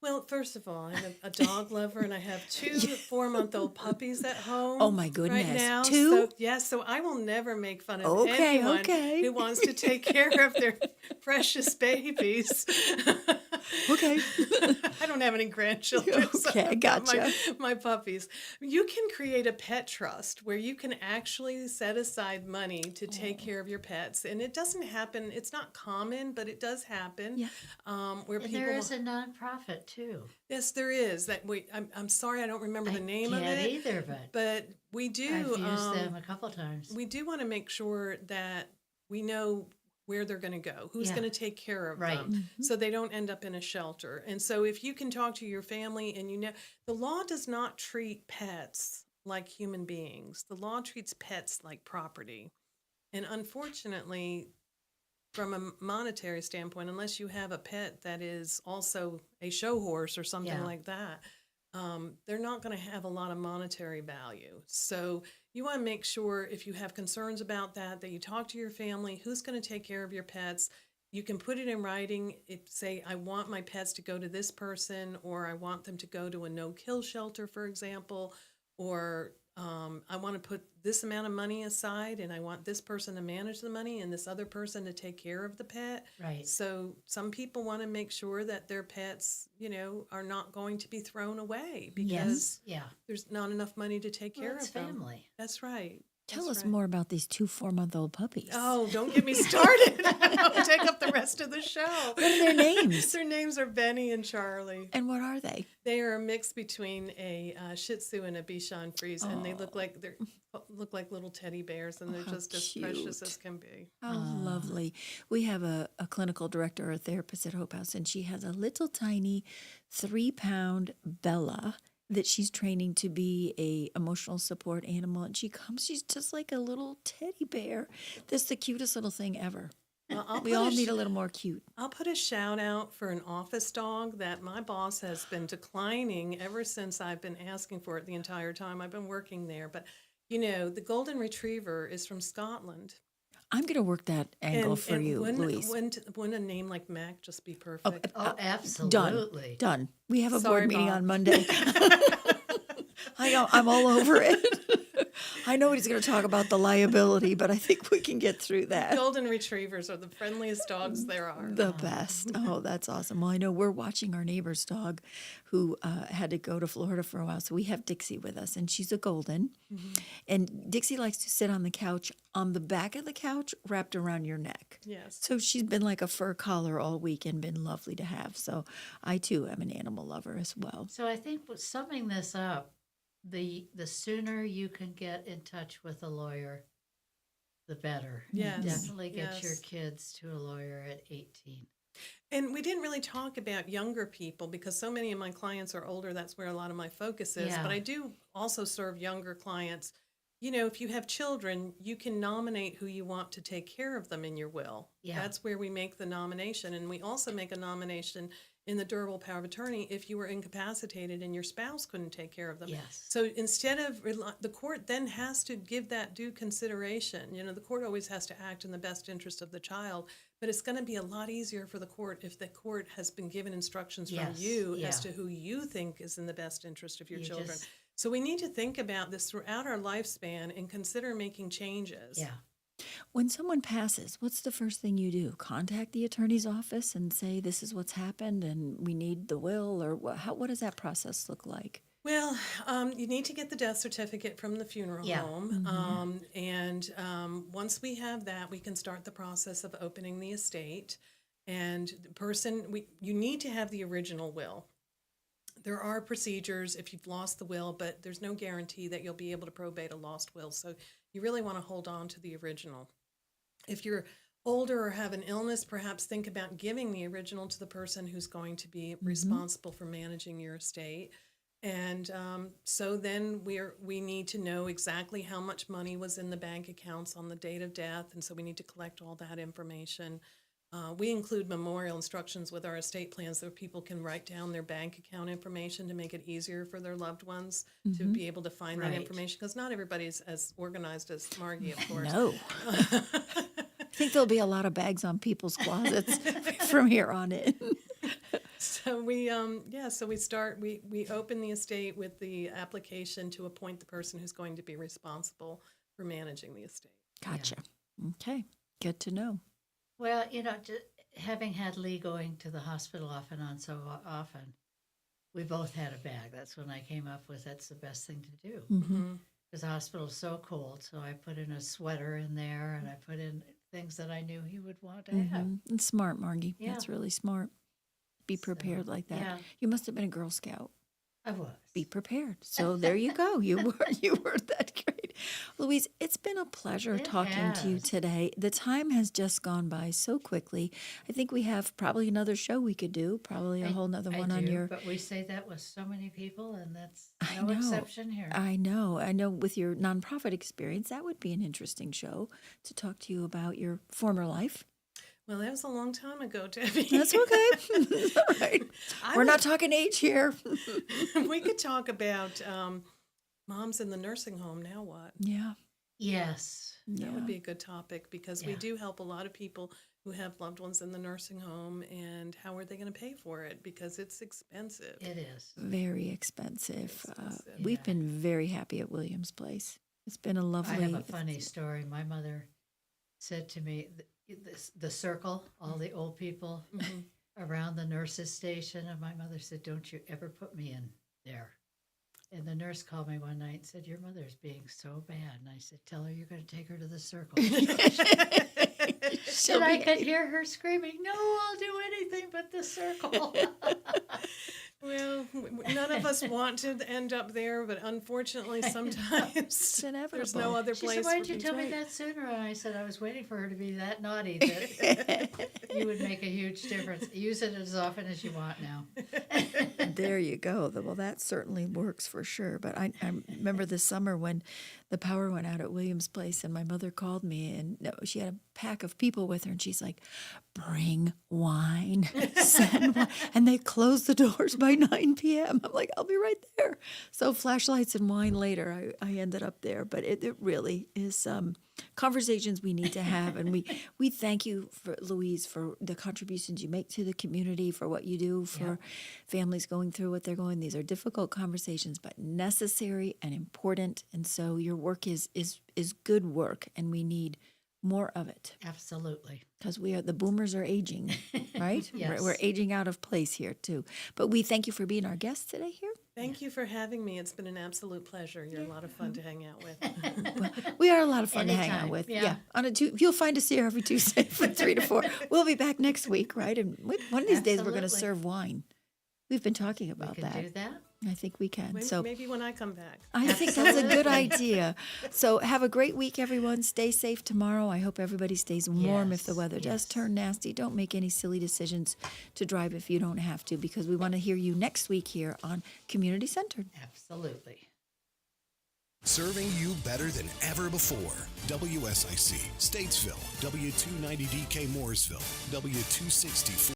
Well, first of all, I'm a dog lover, and I have 2 4-month-old puppies at home. Oh, my goodness. Right now. 2? So I will never make fun of anyone who wants to take care of their precious babies. Okay. I don't have any grandchildren. Okay, so I gotcha. My puppies. You can create a pet trust where you can actually set aside money to take care of your pets. And it doesn't happen. It's not common, but it does happen. Yeah. Where And there is a nonprofit too. Yes, there is. I'm sorry, I don't remember the name of it. I can't either, but we do. I've used them a couple times. We do want to make sure that we know where they're going to go, who's going to take care of them, so they don't end up in a shelter. And so if you can talk to your family and you know, the law does not treat pets like human beings. The law treats pets like property. And unfortunately, from a monetary standpoint, unless you have a pet that is also a show horse or something like that, they're not going to have a lot of monetary value. So you want to make sure if you have concerns about that you talk to your family, who's going to take care of your pets. You can put it in writing. Say, I want my pets to go to this person, or I want them to go to a no-kill shelter, for example, or I want to put this amount of money aside, and I want this person to manage the money and this other person to take care of the pet. Right. So some people want to make sure that their pets, you know, are not going to be thrown away because there's not enough money to take care of them. Family. That's right. Tell us more about these 2 4-month-old puppies. Oh, don't get me started. I'll take up the rest of the show. What are their names? Their names are Benny and Charlie. And what are they? They are a mix between a Shih Tzu and a Bichon Frise, and they look like little teddy bears, and they're just as precious as can be. How lovely. We have a clinical director or a therapist at Hope House, and she has a little tiny 3-pound Bella that she's training to be a emotional support animal. And she's just like a little teddy bear. That's the cutest little thing ever. We all need a little more cute. I'll put a shout out for an office dog that my boss has been declining ever since I've been asking for it the entire time I've been working there. But, you know, the Golden Retriever is from Scotland. I'm going to work that angle for you, Louise. Wouldn't a name like Mac just be perfect? Oh, absolutely. Done. We have a board meeting on Monday. I know, I'm all over it. I know he's going to talk about the liability, but I think we can get through that. Golden Retrievers are the friendliest dogs there are. The best. Oh, that's awesome. Well, I know we're watching our neighbor's dog who had to go to Florida for a while. So we have Dixie with us, and she's a golden. Mm-hmm. And Dixie likes to sit on the couch, on the back of the couch, wrapped around your neck. Yes. So she's been like a fur collar all week and been lovely to have. So I, too, am an animal lover as well. So I think summing this up, the sooner you can get in touch with a lawyer, the better. Yes. Definitely get your kids to a lawyer at 18. And we didn't really talk about younger people because so many of my clients are older. That's where a lot of my focus is. Yeah. But I do also serve younger clients. You know, if you have children, you can nominate who you want to take care of them in your will. Yeah. That's where we make the nomination. And we also make a nomination in the durable power of attorney if you were incapacitated and your spouse couldn't take care of them. Yes. So instead of, the court then has to give that due consideration. You know, the court always has to act in the best interest of the child, but it's going to be a lot easier for the court if the court has been given instructions from you as to who you think is in the best interest of your children. So we need to think about this throughout our lifespan and consider making changes. Yeah. When someone passes, what's the first thing you do? Contact the attorney's office and say, this is what's happened and we need the will? Or what does that process look like? Well, you need to get the death certificate from the funeral home. And once we have that, we can start the process of opening the estate. And the person, you need to have the original will. There are procedures if you've lost the will, but there's no guarantee that you'll be able to probate a lost will. So you really want to hold on to the original. If you're older or have an illness, perhaps think about giving the original to the person who's going to be responsible for managing your estate. And so then we need to know exactly how much money was in the bank accounts on the date of death, and so we need to collect all that information. We include memorial instructions with our estate plans so people can write down their bank account information to make it easier for their loved ones to be able to find that information, because not everybody's as organized as Margie, of course. No. I think there'll be a lot of bags on people's closets from here on in. So we open the estate with the application to appoint the person who's going to be responsible for managing the estate. Gotcha. Yeah. Okay. Good to know. Well, having had Lee going to the hospital off and on so often, we both had a bag. That's when I came up with that's the best thing to do. Because the hospital's so cold, so I put in a sweater in there, and I put in things that I knew he would want to have. It's smart, Margie. Yeah. That's really smart. Be prepared like that. Yeah. You must have been a Girl Scout. I was. Be prepared. So there you go. You were that great. Louise, it's been a pleasure talking to you today. The time has just gone by so quickly. I think we have probably another show we could do, probably a whole nother one on your... But we say that with so many people, and that's no exception here. I know with your nonprofit experience, that would be an interesting show to talk to you about your former life. Well, that was a long time ago, Debbie. That's okay. All right. We're not talking age here. We could talk about moms in the nursing home. Now what? Yeah. Yes. That would be a good topic, because we do help a lot of people who have loved ones in the nursing home, and how are they going to pay for it? Because it's expensive. It is. Very expensive. We've been very happy at Williams Place. It's been a lovely... I have a funny story. My mother said to me... The circle, all the old people around the nurses' station. And my mother said, don't you ever put me in there. And the nurse called me one night and said, your mother's being so bad. And I said, tell her you're going to take her to the circle. And I could hear her screaming, no, I'll do anything but the circle. Well, none of us want to end up there, but unfortunately, sometimes there's no other place. She said, why didn't you tell me that sooner? And I said, I was waiting for her to be that naughty that you would make a huge difference. Use it as often as you want now. There you go. Well, that certainly works for sure. But I remember this summer when the power went out at Williams Place, and my mother called me, and she had a pack of people with her, and she's like, bring wine, send wine. And they closed the doors by 9 p.m. I'm like, I'll be right there. So flashlights and wine later, I ended up there. But it really is conversations we need to have. And we thank you, Louise, for the contributions you make to the community, for what you do for families going through what they're going. These are difficult conversations, but necessary and important. And so your work is good work, and we need more of it. Absolutely. Because the boomers are aging, right? Yes. We're aging out of place here too. But we thank you for being our guest today here. Thank you for having me. It's been an absolute pleasure. You're a lot of fun to hang out with. Well, we are a lot of fun to hang Anytime. out with. Yeah. You'll find us here every Tuesday from 3 to 4. We'll be back next week, right? And one of these days we're going to Absolutely. serve wine. We've been talking about We can that. do that. I think we can. Maybe when I come back. I think that's a good idea. So have a great week, everyone. Stay safe tomorrow. I hope everybody stays warm. If the weather does turn nasty, don't make any silly decisions to drive if you don't have to, because we want to hear you next week here on Community Centered. Absolutely. Serving you better than ever before. WSIC, Statesville, W290DK Mooresville, W264.